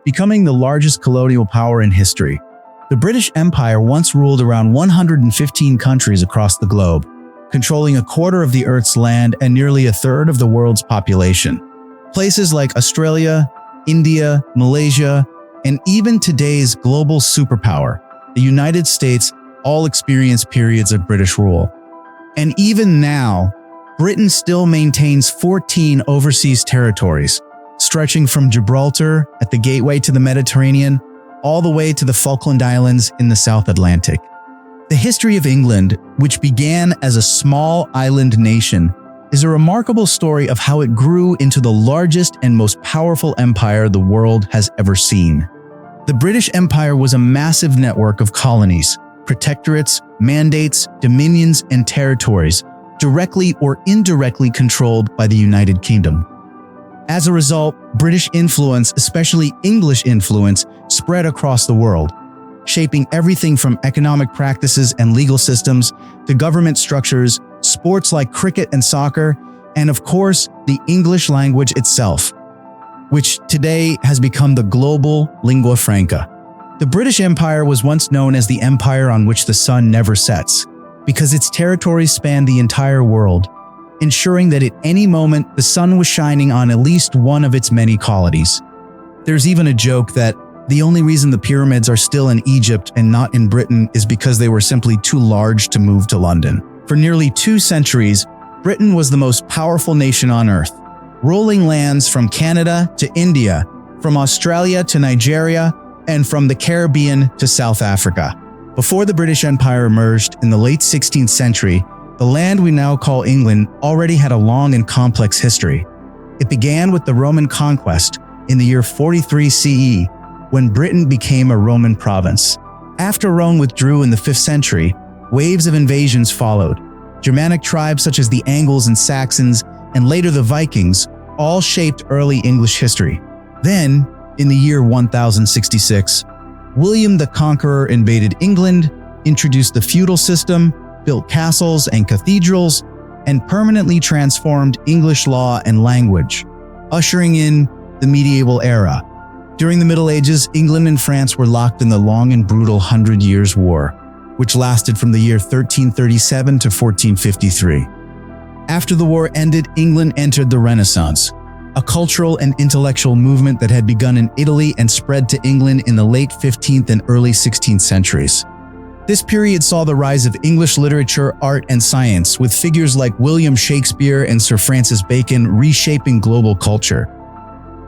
becoming the largest colonial power in history. The British Empire once ruled around 115 countries across the globe, controlling a quarter of the Earth's land and nearly a third of the world's population. Places like Australia, India, Malaysia, and even today's global superpower, the United States, all experienced periods of British rule. And even now, Britain still maintains 14 overseas territories, stretching from Gibraltar at the gateway to the Mediterranean all the way to the Falkland Islands in the South Atlantic. The history of England, which began as a small island nation, is a remarkable story of how it grew into the largest and most powerful empire the world has ever seen. The British Empire was a massive network of colonies, protectorates, mandates, dominions, and territories, directly or indirectly controlled by the United Kingdom. As a result, British influence, especially English influence, spread across the world, shaping everything from economic practices and legal systems to government structures, sports like cricket and soccer, and of course, the English language itself, which today has become the global lingua franca. The British Empire was once known as the empire on which the sun never sets, because its territories spanned the entire world, ensuring that at any moment the sun was shining on at least one of its many colonies. There's even a joke that the only reason the pyramids are still in Egypt and not in Britain is because they were simply too large to move to London. For nearly 2 centuries, Britain was the most powerful nation on Earth, ruling lands from Canada to India, from Australia to Nigeria, and from the Caribbean to South Africa. Before the British Empire emerged in the late 16th century, the land we now call England already had a long and complex history. It began with the Roman conquest in the year 43 CE, when Britain became a Roman province. After Rome withdrew in the 5th century, waves of invasions followed. Germanic tribes such as the Angles and Saxons, and later the Vikings, all shaped early English history. Then, in the year 1066, William the Conqueror invaded England, introduced the feudal system, built castles and cathedrals, and permanently transformed English law and language, ushering in the medieval era. During the Middle Ages, England and France were locked in the long and brutal 100 Years' War, which lasted from the year 1337 to 1453. After the war ended, England entered the Renaissance, a cultural and intellectual movement that had begun in Italy and spread to England in the late 15th and early 16th centuries. This period saw the rise of English literature, art, and science, with figures like William Shakespeare and Sir Francis Bacon reshaping global culture.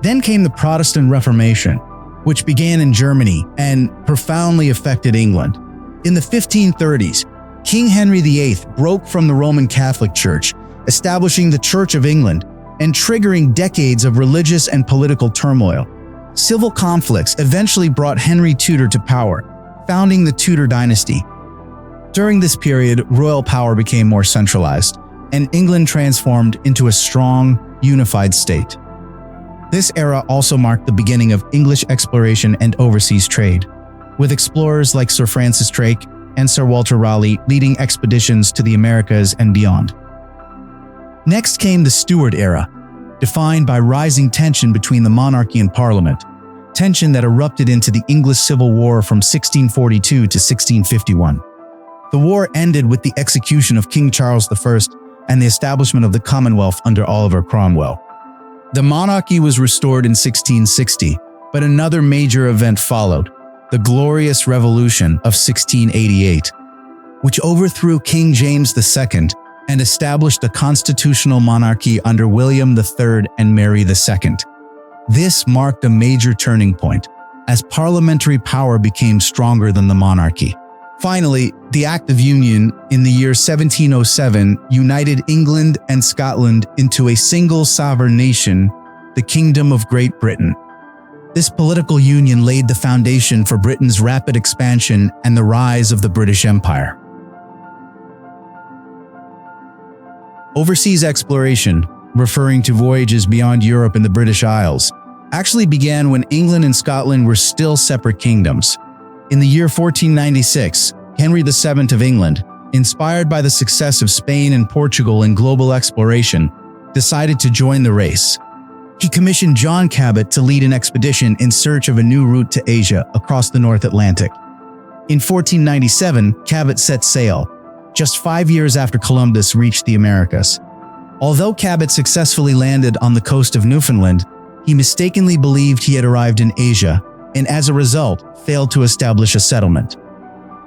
Then came the Protestant Reformation, which began in Germany and profoundly affected England. In the 1530s, King Henry VIII broke from the Roman Catholic Church, establishing the Church of England and triggering decades of religious and political turmoil. Civil conflicts eventually brought Henry Tudor to power, founding the Tudor dynasty. During this period, royal power became more centralized, and England transformed into a strong, unified state. This era also marked the beginning of English exploration and overseas trade, with explorers like Sir Francis Drake and Sir Walter Raleigh leading expeditions to the Americas and beyond. Next came the Stuart era, defined by rising tension between the monarchy and parliament, tension that erupted into the English Civil War from 1642 to 1651. The war ended with the execution of King Charles I and the establishment of the Commonwealth under Oliver Cromwell. The monarchy was restored in 1660, but another major event followed, the Glorious Revolution of 1688, which overthrew King James II and established a constitutional monarchy under William III and Mary II. This marked a major turning point, as parliamentary power became stronger than the monarchy. Finally, the Act of Union in the year 1707 united England and Scotland into a single sovereign nation, the Kingdom of Great Britain. This political union laid the foundation for Britain's rapid expansion and the rise of the British Empire. Overseas exploration, referring to voyages beyond Europe and the British Isles, actually began when England and Scotland were still separate kingdoms. In the year 1496, Henry VII of England, inspired by the success of Spain and Portugal in global exploration, decided to join the race. He commissioned John Cabot to lead an expedition in search of a new route to Asia across the North Atlantic. In 1497, Cabot set sail, just 5 years after Columbus reached the Americas. Although Cabot successfully landed on the coast of Newfoundland, he mistakenly believed he had arrived in Asia and as a result failed to establish a settlement.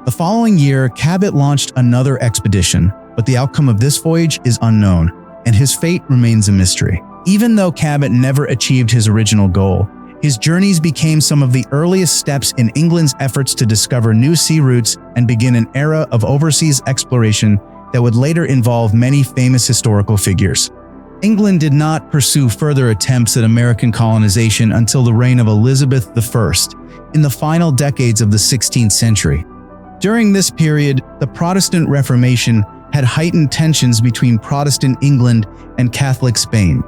The following year, Cabot launched another expedition, but the outcome of this voyage is unknown, and his fate remains a mystery. Even though Cabot never achieved his original goal, his journeys became some of the earliest steps in England's efforts to discover new sea routes and begin an era of overseas exploration that would later involve many famous historical figures. England did not pursue further attempts at American colonization until the reign of Elizabeth I in the final decades of the 16th century. During this period, the Protestant Reformation had heightened tensions between Protestant England and Catholic Spain.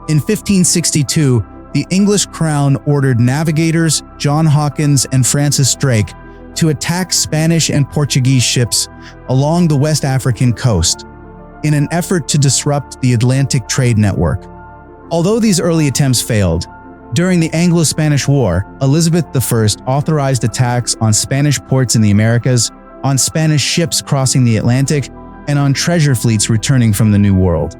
In 1562, the English crown ordered navigators John Hawkins and Francis Drake to attack Spanish and Portuguese ships along the West African coast in an effort to disrupt the Atlantic trade network. Although these early attempts failed, during the Anglo-Spanish War, Elizabeth I authorized attacks on Spanish ports in the Americas, on Spanish ships crossing the Atlantic, and on treasure fleets returning from the New World.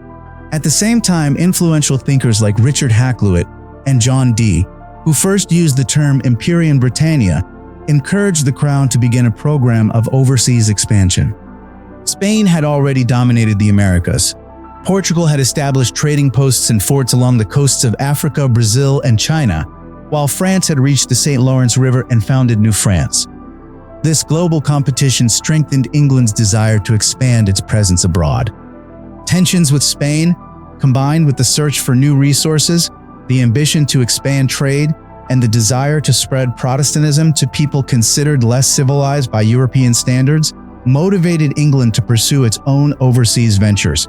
At the same time, influential thinkers like Richard Hakluyt and John Dee, who first used the term Imperium Britannia, encouraged the crown to begin a program of overseas expansion. Spain had already dominated the Americas. Portugal had established trading posts and forts along the coasts of Africa, Brazil, and China, while France had reached the St. Lawrence River and founded New France. This global competition strengthened England's desire to expand its presence abroad. Tensions with Spain, combined with the search for new resources, the ambition to expand trade, and the desire to spread Protestantism to people considered less civilized by European standards, motivated England to pursue its own overseas ventures.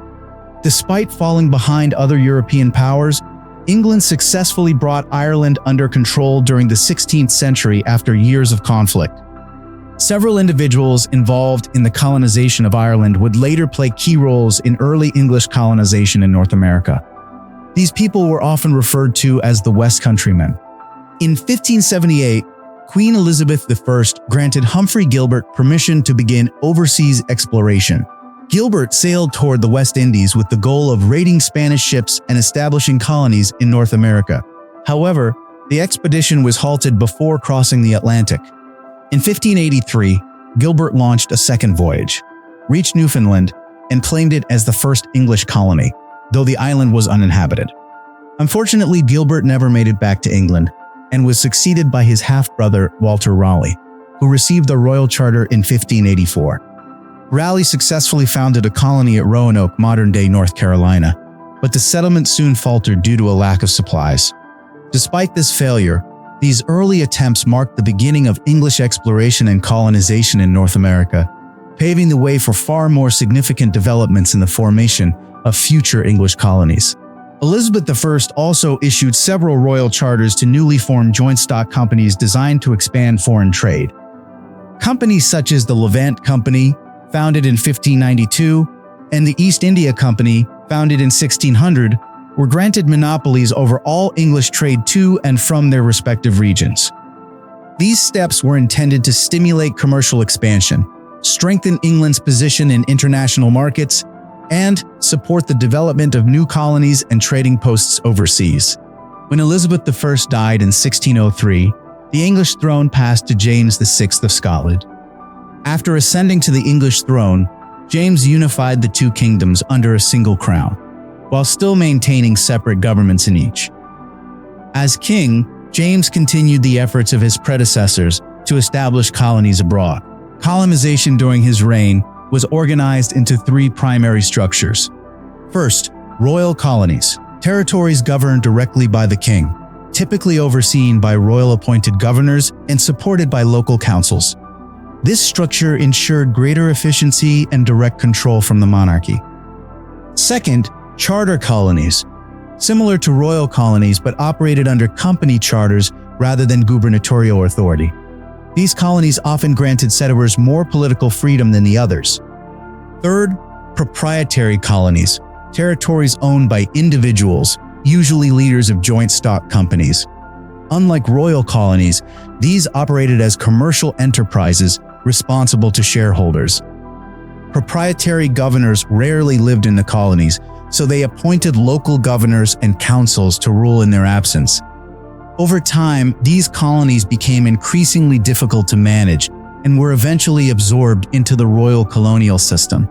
Despite falling behind other European powers, England successfully brought Ireland under control during the 16th century after years of conflict. Several individuals involved in the colonization of Ireland would later play key roles in early English colonization in North America. These people were often referred to as the West Countrymen. In 1578, Queen Elizabeth I granted Humphrey Gilbert permission to begin overseas exploration. Gilbert sailed toward the West Indies with the goal of raiding Spanish ships and establishing colonies in North America. However, the expedition was halted before crossing the Atlantic. In 1583, Gilbert launched a second voyage, reached Newfoundland, and claimed it as the first English colony, though the island was uninhabited. Unfortunately, Gilbert never made it back to England and was succeeded by his half-brother Walter Raleigh, who received the royal charter in 1584. Raleigh successfully founded a colony at Roanoke, modern-day North Carolina, but the settlement soon faltered due to a lack of supplies. Despite this failure, these early attempts marked the beginning of English exploration and colonization in North America, paving the way for far more significant developments in the formation of future English colonies. Elizabeth I also issued several royal charters to newly formed joint stock companies designed to expand foreign trade. Companies such as the Levant Company, founded in 1592, and the East India Company, founded in 1600, were granted monopolies over all English trade to and from their respective regions. These steps were intended to stimulate commercial expansion, strengthen England's position in international markets, and support the development of new colonies and trading posts overseas. When Elizabeth I died in 1603, the English throne passed to James VI of Scotland. After ascending to the English throne, James unified the two kingdoms under a single crown, while still maintaining separate governments in each. As king, James continued the efforts of his predecessors to establish colonies abroad. Colonization during his reign was organized into three primary structures. First, royal colonies, territories governed directly by the king, typically overseen by royal-appointed governors and supported by local councils. This structure ensured greater efficiency and direct control from the monarchy. Second, charter colonies, similar to royal colonies but operated under company charters rather than gubernatorial authority. These colonies often granted settlers more political freedom than the others. Third, proprietary colonies, territories owned by individuals, usually leaders of joint stock companies. Unlike royal colonies, these operated as commercial enterprises responsible to shareholders. Proprietary governors rarely lived in the colonies, so they appointed local governors and councils to rule in their absence. Over time, these colonies became increasingly difficult to manage and were eventually absorbed into the royal colonial system.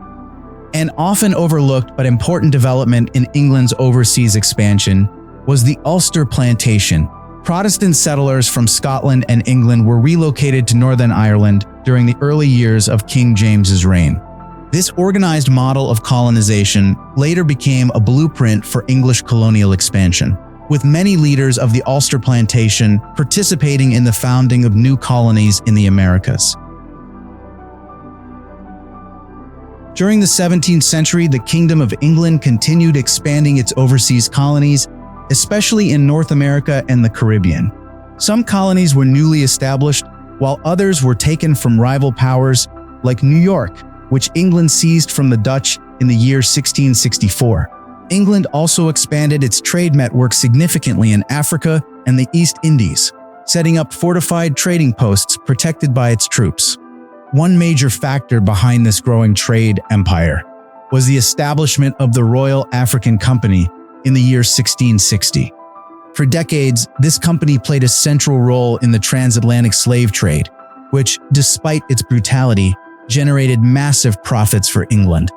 An often overlooked but important development in England's overseas expansion was the Ulster Plantation. Protestant settlers from Scotland and England were relocated to Northern Ireland during the early years of King James's reign. This organized model of colonization later became a blueprint for English colonial expansion, with many leaders of the Ulster Plantation participating in the founding of new colonies in the Americas. During the 17th century, the Kingdom of England continued expanding its overseas colonies, especially in North America and the Caribbean. Some colonies were newly established, while others were taken from rival powers like New York, which England seized from the Dutch in the year 1664. England also expanded its trade network significantly in Africa and the East Indies, setting up fortified trading posts protected by its troops. One major factor behind this growing trade empire was the establishment of the Royal African Company in the year 1660. For decades, this company played a central role in the transatlantic slave trade, which, despite its brutality, generated massive profits for England.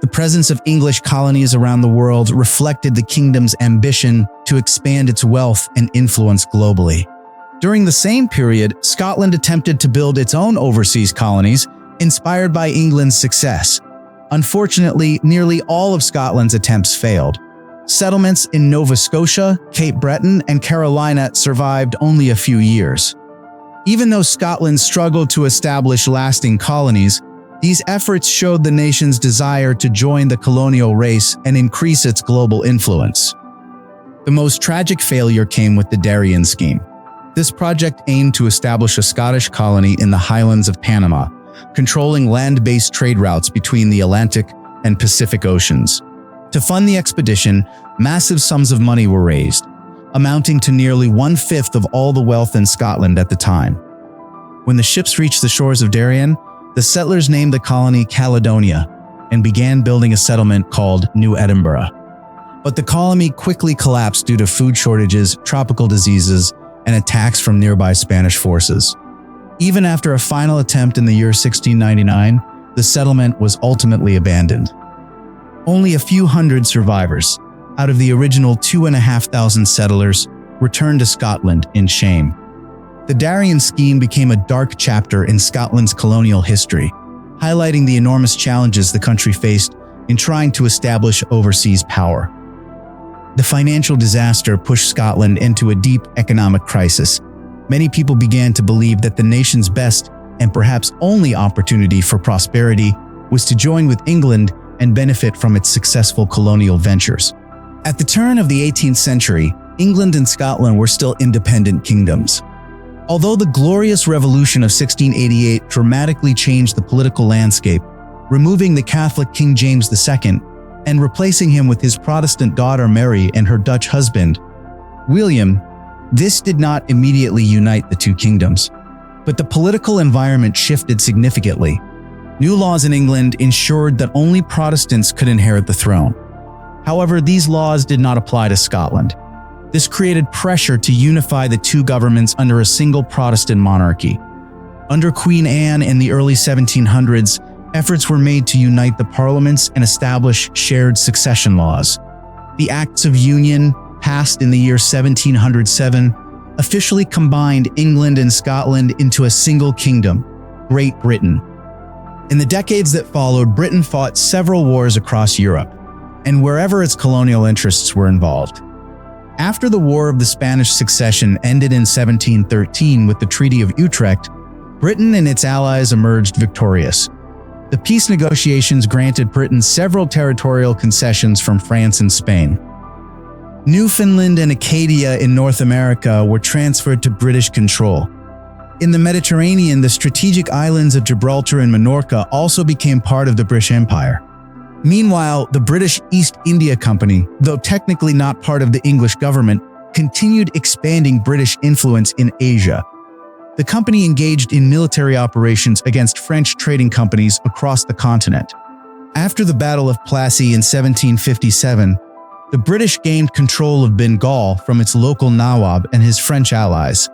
The presence of English colonies around the world reflected the kingdom's ambition to expand its wealth and influence globally. During the same period, Scotland attempted to build its own overseas colonies, inspired by England's success. Unfortunately, nearly all of Scotland's attempts failed. Settlements in Nova Scotia, Cape Breton, and Carolina survived only a few years. Even though Scotland struggled to establish lasting colonies, these efforts showed the nation's desire to join the colonial race and increase its global influence. The most tragic failure came with the Darien Scheme. This project aimed to establish a Scottish colony in the highlands of Panama, controlling land-based trade routes between the Atlantic and Pacific Oceans. To fund the expedition, massive sums of money were raised, amounting to nearly 1/5 of all the wealth in Scotland at the time. When the ships reached the shores of Darien, the settlers named the colony Caledonia and began building a settlement called New Edinburgh. But the colony quickly collapsed due to food shortages, tropical diseases, and attacks from nearby Spanish forces. Even after a final attempt in the year 1699, the settlement was ultimately abandoned. Only a few hundred survivors, out of the original 2,500 settlers, returned to Scotland in shame. The Darien Scheme became a dark chapter in Scotland's colonial history, highlighting the enormous challenges the country faced in trying to establish overseas power. The financial disaster pushed Scotland into a deep economic crisis. Many people began to believe that the nation's best and perhaps only opportunity for prosperity was to join with England and benefit from its successful colonial ventures. At the turn of the 18th century, England and Scotland were still independent kingdoms. Although the Glorious Revolution of 1688 dramatically changed the political landscape, removing the Catholic King James II and replacing him with his Protestant daughter Mary and her Dutch husband, William, this did not immediately unite the two kingdoms. But the political environment shifted significantly. New laws in England ensured that only Protestants could inherit the throne. However, these laws did not apply to Scotland. This created pressure to unify the two governments under a single Protestant monarchy. Under Queen Anne in the early 1700s, efforts were made to unite the parliaments and establish shared succession laws. The Acts of Union, passed in the year 1707, officially combined England and Scotland into a single kingdom, Great Britain. In the decades that followed, Britain fought several wars across Europe, and wherever its colonial interests were involved. After the War of the Spanish Succession ended in 1713 with the Treaty of Utrecht, Britain and its allies emerged victorious. The peace negotiations granted Britain several territorial concessions from France and Spain. Newfoundland and Acadia in North America were transferred to British control. In the Mediterranean, the strategic islands of Gibraltar and Minorca also became part of the British Empire. Meanwhile, the British East India Company, though technically not part of the English government, continued expanding British influence in Asia. The company engaged in military operations against French trading companies across the continent. After the Battle of Plassey in 1757, the British gained control of Bengal from its local Nawab and his French allies.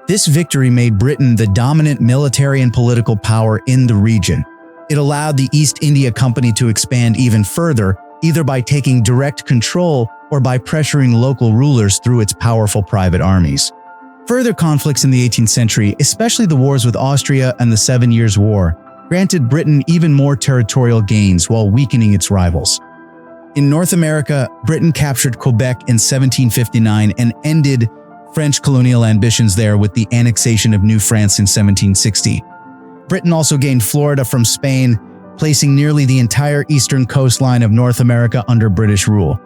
This victory made Britain the dominant military and political power in the region. It allowed the East India Company to expand even further, either by taking direct control or by pressuring local rulers through its powerful private armies. Further conflicts in the 18th century, especially the wars with Austria and the 7 Years' War, granted Britain even more territorial gains while weakening its rivals. In North America, Britain captured Quebec in 1759 and ended French colonial ambitions there with the annexation of New France in 1760. Britain also gained Florida from Spain, placing nearly the entire eastern coastline of North America under British rule.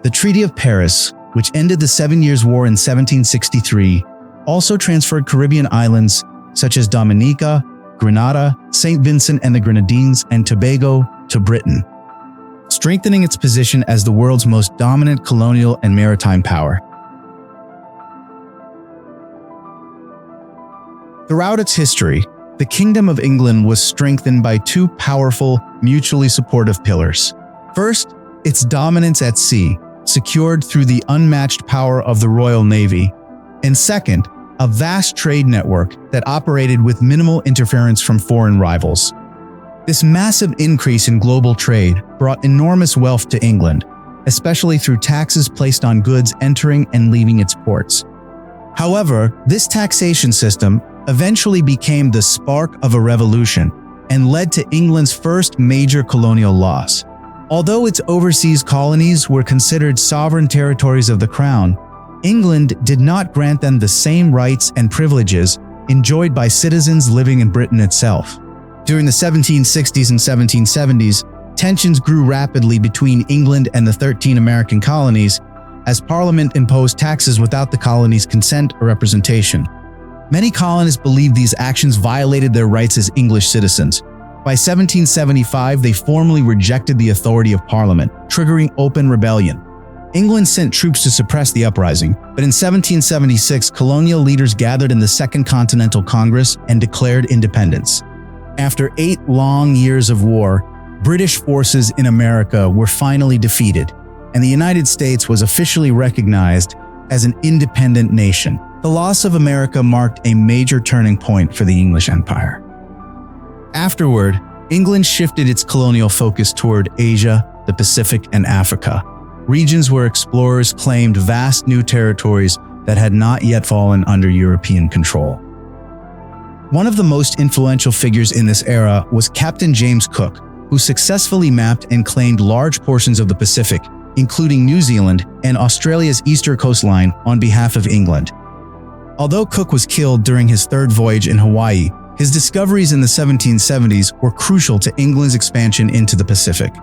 The Treaty of Paris, which ended the 7 Years' War in 1763, also transferred Caribbean islands such as Dominica, Grenada, St. Vincent and the Grenadines, and Tobago to Britain, strengthening its position as the world's most dominant colonial and maritime power. Throughout its history, the Kingdom of England was strengthened by two powerful, mutually supportive pillars. First, its dominance at sea, secured through the unmatched power of the Royal Navy, and second, a vast trade network that operated with minimal interference from foreign rivals. This massive increase in global trade brought enormous wealth to England, especially through taxes placed on goods entering and leaving its ports. However, this taxation system eventually became the spark of a revolution and led to England's first major colonial loss. Although its overseas colonies were considered sovereign territories of the Crown, England did not grant them the same rights and privileges enjoyed by citizens living in Britain itself. During the 1760s and 1770s, tensions grew rapidly between England and the 13 American colonies as Parliament imposed taxes without the colonies' consent or representation. Many colonists believed these actions violated their rights as English citizens. By 1775, they formally rejected the authority of Parliament, triggering open rebellion. England sent troops to suppress the uprising, but in 1776, colonial leaders gathered in the Second Continental Congress and declared independence. After 8 long years of war, British forces in America were finally defeated, and the United States was officially recognized as an independent nation. The loss of America marked a major turning point for the English Empire. Afterward, England shifted its colonial focus toward Asia, the Pacific, and Africa, regions where explorers claimed vast new territories that had not yet fallen under European control. One of the most influential figures in this era was Captain James Cook, who successfully mapped and claimed large portions of the Pacific, including New Zealand and Australia's eastern coastline, on behalf of England. Although Cook was killed during his third voyage in Hawaii, his discoveries in the 1770s were crucial to England's expansion into the Pacific.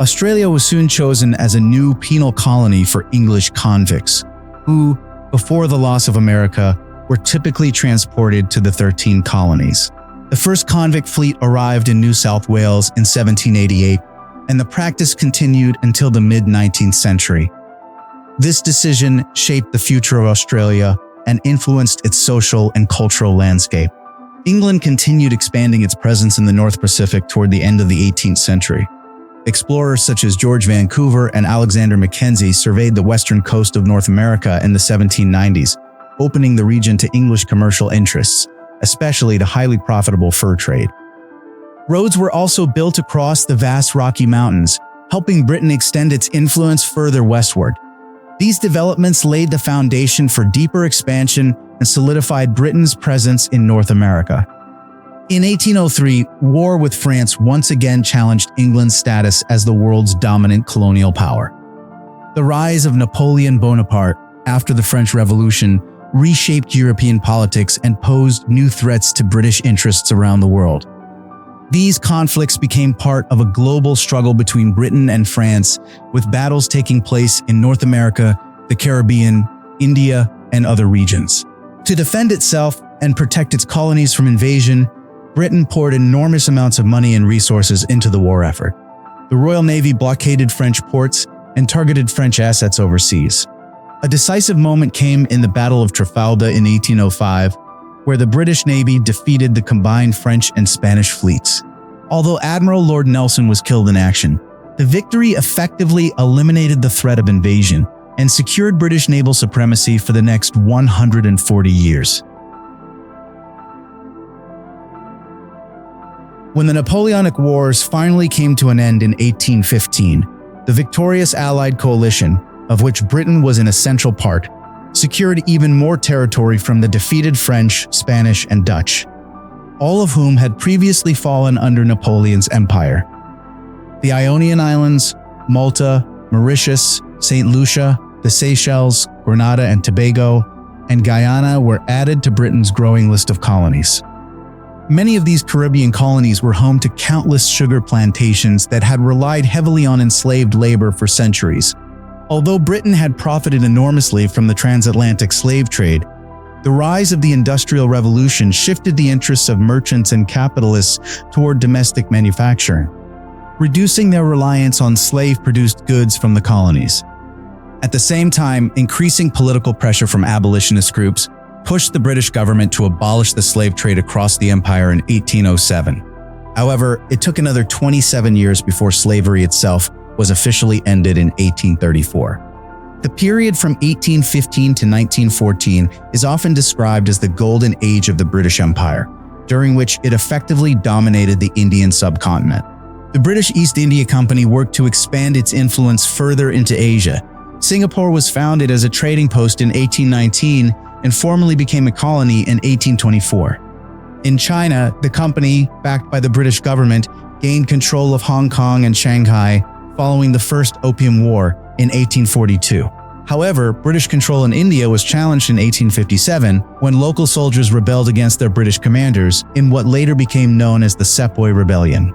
Australia was soon chosen as a new penal colony for English convicts, who, before the loss of America, were typically transported to the 13 colonies. The first convict fleet arrived in New South Wales in 1788, and the practice continued until the mid-19th century. This decision shaped the future of Australia and influenced its social and cultural landscape. England continued expanding its presence in the North Pacific toward the end of the 18th century. Explorers such as George Vancouver and Alexander Mackenzie surveyed the western coast of North America in the 1790s, opening the region to English commercial interests, especially the highly profitable fur trade. Roads were also built across the vast Rocky Mountains, helping Britain extend its influence further westward. These developments laid the foundation for deeper expansion and solidified Britain's presence in North America. In 1803, war with France once again challenged England's status as the world's dominant colonial power. The rise of Napoleon Bonaparte after the French Revolution reshaped European politics and posed new threats to British interests around the world. These conflicts became part of a global struggle between Britain and France, with battles taking place in North America, the Caribbean, India, and other regions. To defend itself and protect its colonies from invasion, Britain poured enormous amounts of money and resources into the war effort. The Royal Navy blockaded French ports and targeted French assets overseas. A decisive moment came in the Battle of Trafalgar in 1805, where the British Navy defeated the combined French and Spanish fleets. Although Admiral Lord Nelson was killed in action, the victory effectively eliminated the threat of invasion and secured British naval supremacy for the next 140 years. When the Napoleonic Wars finally came to an end in 1815, the victorious Allied coalition, of which Britain was an essential part, secured even more territory from the defeated French, Spanish, and Dutch, all of whom had previously fallen under Napoleon's empire. The Ionian Islands, Malta, Mauritius, St. Lucia, the Seychelles, Grenada and Tobago, and Guyana were added to Britain's growing list of colonies. Many of these Caribbean colonies were home to countless sugar plantations that had relied heavily on enslaved labor for centuries. Although Britain had profited enormously from the transatlantic slave trade, the rise of the Industrial Revolution shifted the interests of merchants and capitalists toward domestic manufacturing, reducing their reliance on slave-produced goods from the colonies. At the same time, increasing political pressure from abolitionist groups pushed the British government to abolish the slave trade across the empire in 1807. However, it took another 27 years before slavery itself was officially ended in 1834. The period from 1815 to 1914 is often described as the golden age of the British Empire, during which it effectively dominated the Indian subcontinent. The British East India Company worked to expand its influence further into Asia. Singapore was founded as a trading post in 1819 and formally became a colony in 1824. In China, the company, backed by the British government, gained control of Hong Kong and Shanghai following the First Opium War in 1842. However, British control in India was challenged in 1857 when local soldiers rebelled against their British commanders in what later became known as the Sepoy Rebellion.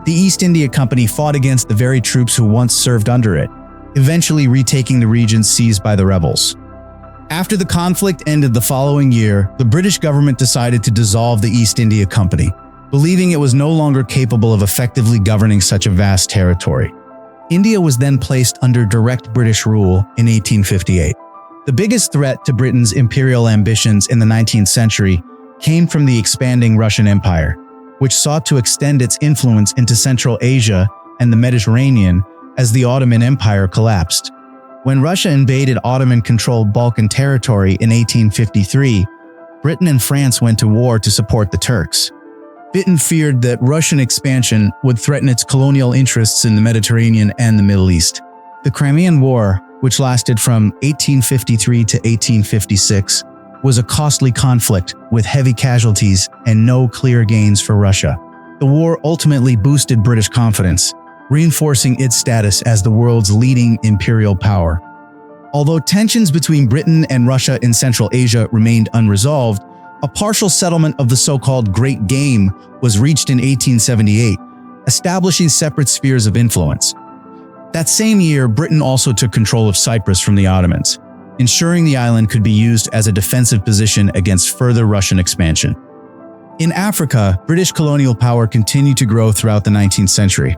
The East India Company fought against the very troops who once served under it, eventually retaking the regions seized by the rebels. After the conflict ended the following year, the British government decided to dissolve the East India Company, believing it was no longer capable of effectively governing such a vast territory. India was then placed under direct British rule in 1858. The biggest threat to Britain's imperial ambitions in the 19th century came from the expanding Russian Empire, which sought to extend its influence into Central Asia and the Mediterranean as the Ottoman Empire collapsed. When Russia invaded Ottoman-controlled Balkan territory in 1853, Britain and France went to war to support the Turks. Britain feared that Russian expansion would threaten its colonial interests in the Mediterranean and the Middle East. The Crimean War, which lasted from 1853 to 1856, was a costly conflict with heavy casualties and no clear gains for Russia. The war ultimately boosted British confidence, reinforcing its status as the world's leading imperial power. Although tensions between Britain and Russia in Central Asia remained unresolved, a partial settlement of the so-called Great Game was reached in 1878, establishing separate spheres of influence. That same year, Britain also took control of Cyprus from the Ottomans, ensuring the island could be used as a defensive position against further Russian expansion. In Africa, British colonial power continued to grow throughout the 19th century.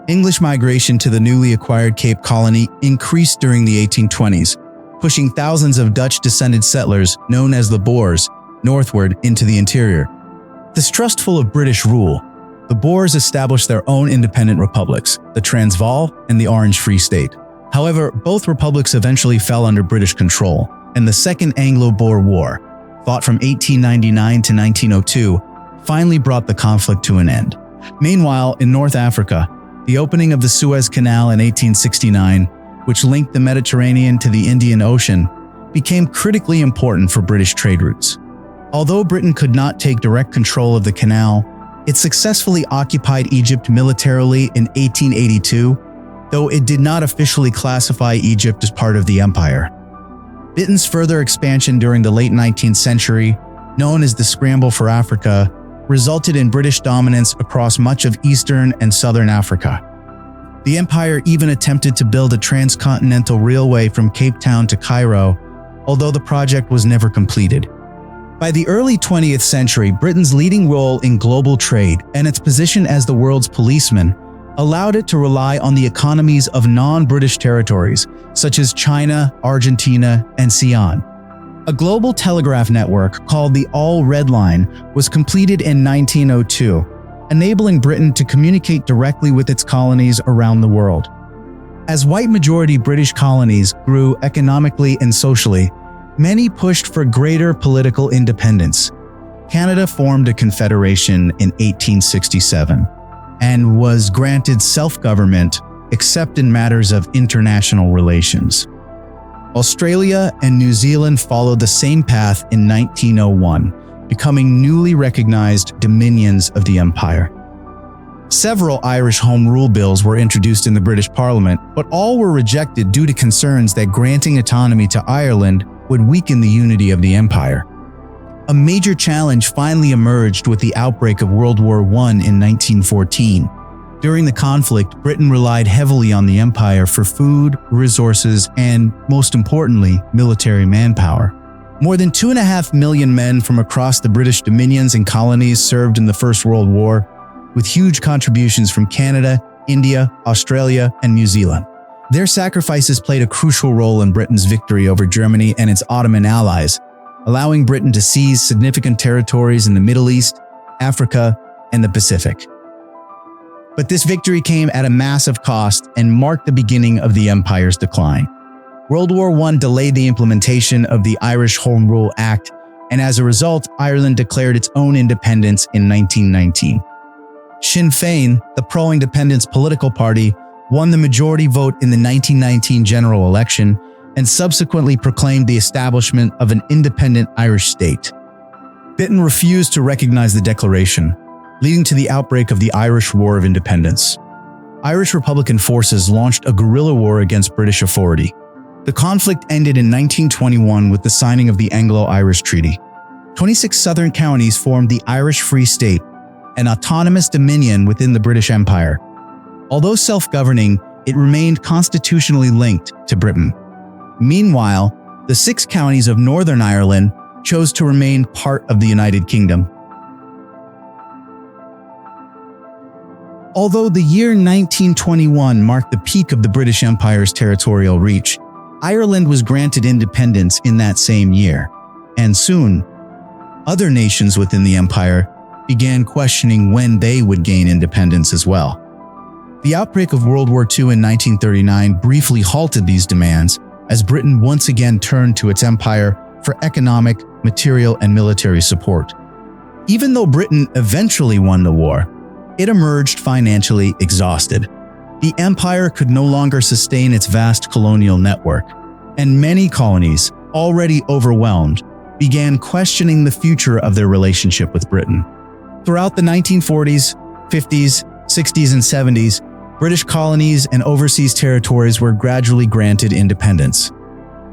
English migration to the newly acquired Cape Colony increased during the 1820s, pushing thousands of Dutch-descended settlers, known as the Boers, northward into the interior. Distrustful of British rule, the Boers established their own independent republics, the Transvaal and the Orange Free State. However, both republics eventually fell under British control, and the Second Anglo-Boer War, fought from 1899 to 1902, finally brought the conflict to an end. Meanwhile, in North Africa, the opening of the Suez Canal in 1869, which linked the Mediterranean to the Indian Ocean, became critically important for British trade routes. Although Britain could not take direct control of the canal, it successfully occupied Egypt militarily in 1882, though it did not officially classify Egypt as part of the empire. Britain's further expansion during the late 19th century, known as the Scramble for Africa, resulted in British dominance across much of eastern and southern Africa. The empire even attempted to build a transcontinental railway from Cape Town to Cairo, although the project was never completed. By the early 20th century, Britain's leading role in global trade and its position as the world's policeman allowed it to rely on the economies of non-British territories, such as China, Argentina, and Siam. A global telegraph network called the All Red Line was completed in 1902, enabling Britain to communicate directly with its colonies around the world. As white-majority British colonies grew economically and socially, many pushed for greater political independence. Canada formed a confederation in 1867 and was granted self-government except in matters of international relations. Australia and New Zealand followed the same path in 1901, becoming newly recognized dominions of the Empire. Several Irish Home Rule bills were introduced in the British Parliament, but all were rejected due to concerns that granting autonomy to Ireland would weaken the unity of the Empire. A major challenge finally emerged with the outbreak of World War I in 1914. During the conflict, Britain relied heavily on the Empire for food, resources, and, most importantly, military manpower. More than 2.5 million men from across the British dominions and colonies served in the First World War, with huge contributions from Canada, India, Australia, and New Zealand. Their sacrifices played a crucial role in Britain's victory over Germany and its Ottoman allies, allowing Britain to seize significant territories in the Middle East, Africa, and the Pacific. But this victory came at a massive cost and marked the beginning of the Empire's decline. World War I delayed the implementation of the Irish Home Rule Act, and as a result, Ireland declared its own independence in 1919. Sinn Féin, the pro-independence political party, won the majority vote in the 1919 general election and subsequently proclaimed the establishment of an independent Irish state. Britain refused to recognize the declaration, leading to the outbreak of the Irish War of Independence. Irish Republican forces launched a guerrilla war against British authority. The conflict ended in 1921 with the signing of the Anglo-Irish Treaty. 26 southern counties formed the Irish Free State, an autonomous dominion within the British Empire. Although self-governing, it remained constitutionally linked to Britain. Meanwhile, the 6 counties of Northern Ireland chose to remain part of the United Kingdom. Although the year 1921 marked the peak of the British Empire's territorial reach, Ireland was granted independence in that same year, and soon, other nations within the empire began questioning when they would gain independence as well. The outbreak of World War II in 1939 briefly halted these demands as Britain once again turned to its empire for economic, material, and military support. Even though Britain eventually won the war, it emerged financially exhausted. The empire could no longer sustain its vast colonial network, and many colonies, already overwhelmed, began questioning the future of their relationship with Britain. Throughout the 1940s, 50s, 60s, and 70s, British colonies and overseas territories were gradually granted independence.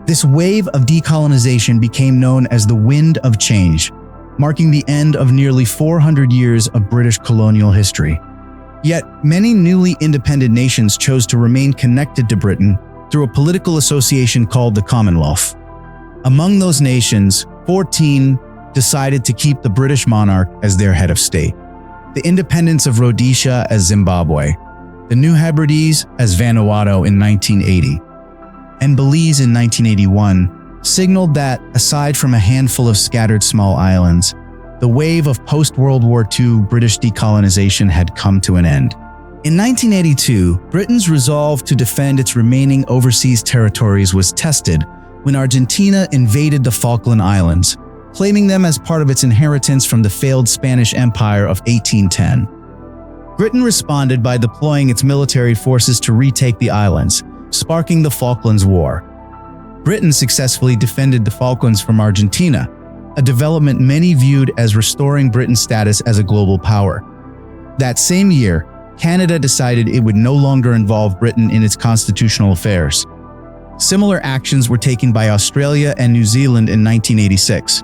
This wave of decolonization became known as the Wind of Change, marking the end of nearly 400 years of British colonial history. Yet, many newly independent nations chose to remain connected to Britain through a political association called the Commonwealth. Among those nations, 14 decided to keep the British monarch as their head of state. The independence of Rhodesia as Zimbabwe, the New Hebrides as Vanuatu in 1980, and Belize in 1981 signaled that, aside from a handful of scattered small islands, the wave of post-World War II British decolonization had come to an end. In 1982, Britain's resolve to defend its remaining overseas territories was tested when Argentina invaded the Falkland Islands, claiming them as part of its inheritance from the failed Spanish Empire of 1810. Britain responded by deploying its military forces to retake the islands, sparking the Falklands War. Britain successfully defended the Falklands from Argentina, a development many viewed as restoring Britain's status as a global power. That same year, Canada decided it would no longer involve Britain in its constitutional affairs. Similar actions were taken by Australia and New Zealand in 1986.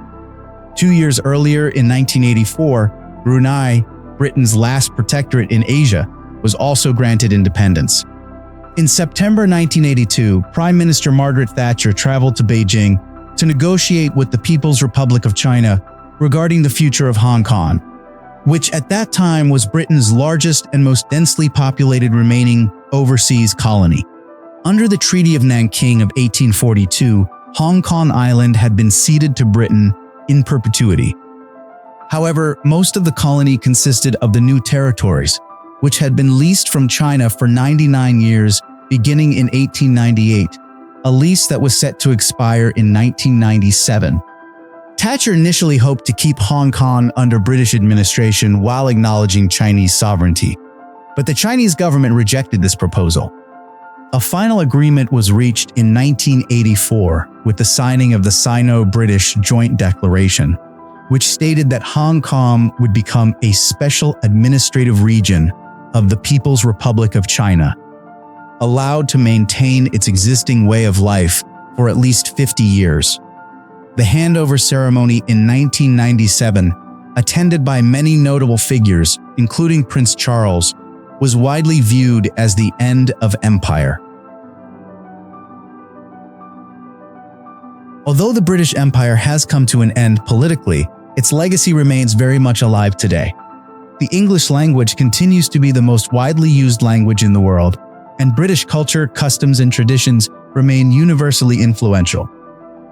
2 years earlier, in 1984, Brunei, Britain's last protectorate in Asia, was also granted independence. In September 1982, Prime Minister Margaret Thatcher traveled to Beijing to negotiate with the People's Republic of China regarding the future of Hong Kong. which at that time was Britain's largest and most densely populated remaining overseas colony. Under the Treaty of Nanking of 1842, Hong Kong Island had been ceded to Britain in perpetuity. However, most of the colony consisted of the new territories, which had been leased from China for 99 years beginning in 1898, a lease that was set to expire in 1997. Thatcher initially hoped to keep Hong Kong under British administration while acknowledging Chinese sovereignty, but the Chinese government rejected this proposal. A final agreement was reached in 1984 with the signing of the Sino-British Joint Declaration, which stated that Hong Kong would become a special administrative region of the People's Republic of China, allowed to maintain its existing way of life for at least 50 years. The handover ceremony in 1997, attended by many notable figures, including Prince Charles, was widely viewed as the end of empire. Although the British Empire has come to an end politically, its legacy remains very much alive today. The English language continues to be the most widely used language in the world, and British culture, customs, and traditions remain universally influential.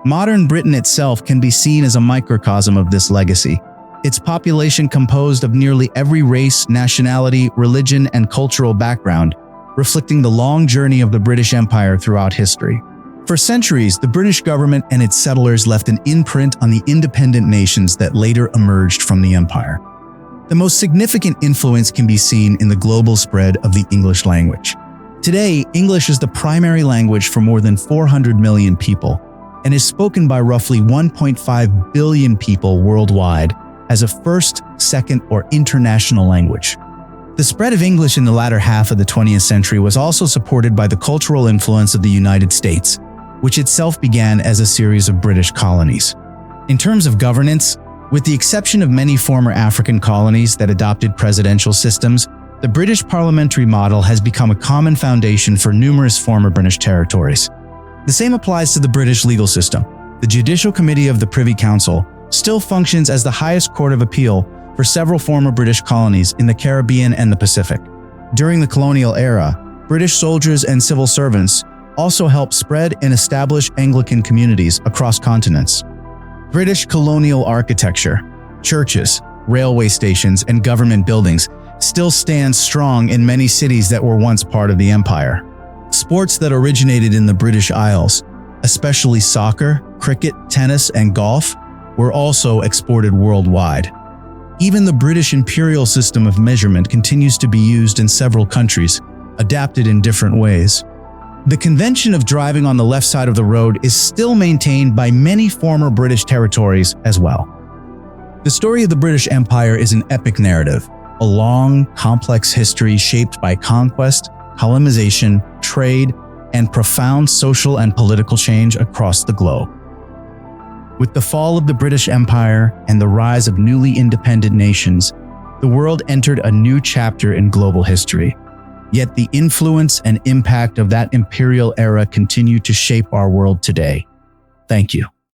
Modern Britain itself can be seen as a microcosm of this legacy, its population composed of nearly every race, nationality, religion, and cultural background, reflecting the long journey of the British Empire throughout history. For centuries, the British government and its settlers left an imprint on the independent nations that later emerged from the empire. The most significant influence can be seen in the global spread of the English language. Today, English is the primary language for more than 400 million people and is spoken by roughly 1.5 billion people worldwide as a first, second, or international language. The spread of English in the latter half of the 20th century was also supported by the cultural influence of the United States, which itself began as a series of British colonies. In terms of governance, with the exception of many former African colonies that adopted presidential systems, the British parliamentary model has become a common foundation for numerous former British territories. The same applies to the British legal system. The Judicial Committee of the Privy Council still functions as the highest court of appeal for several former British colonies in the Caribbean and the Pacific. During the colonial era, British soldiers and civil servants also helped spread and establish Anglican communities across continents. British colonial architecture, churches, railway stations, and government buildings still stand strong in many cities that were once part of the empire. Sports that originated in the British Isles, especially soccer, cricket, tennis, and golf, were also exported worldwide. Even the British Imperial system of measurement continues to be used in several countries, adapted in different ways. The convention of driving on the left side of the road is still maintained by many former British territories as well. The story of the British Empire is an epic narrative, a long, complex history shaped by conquest, colonization, trade, and profound social and political change across the globe. With the fall of the British Empire and the rise of newly independent nations, the world entered a new chapter in global history. Yet the influence and impact of that imperial era continue to shape our world today. Thank you.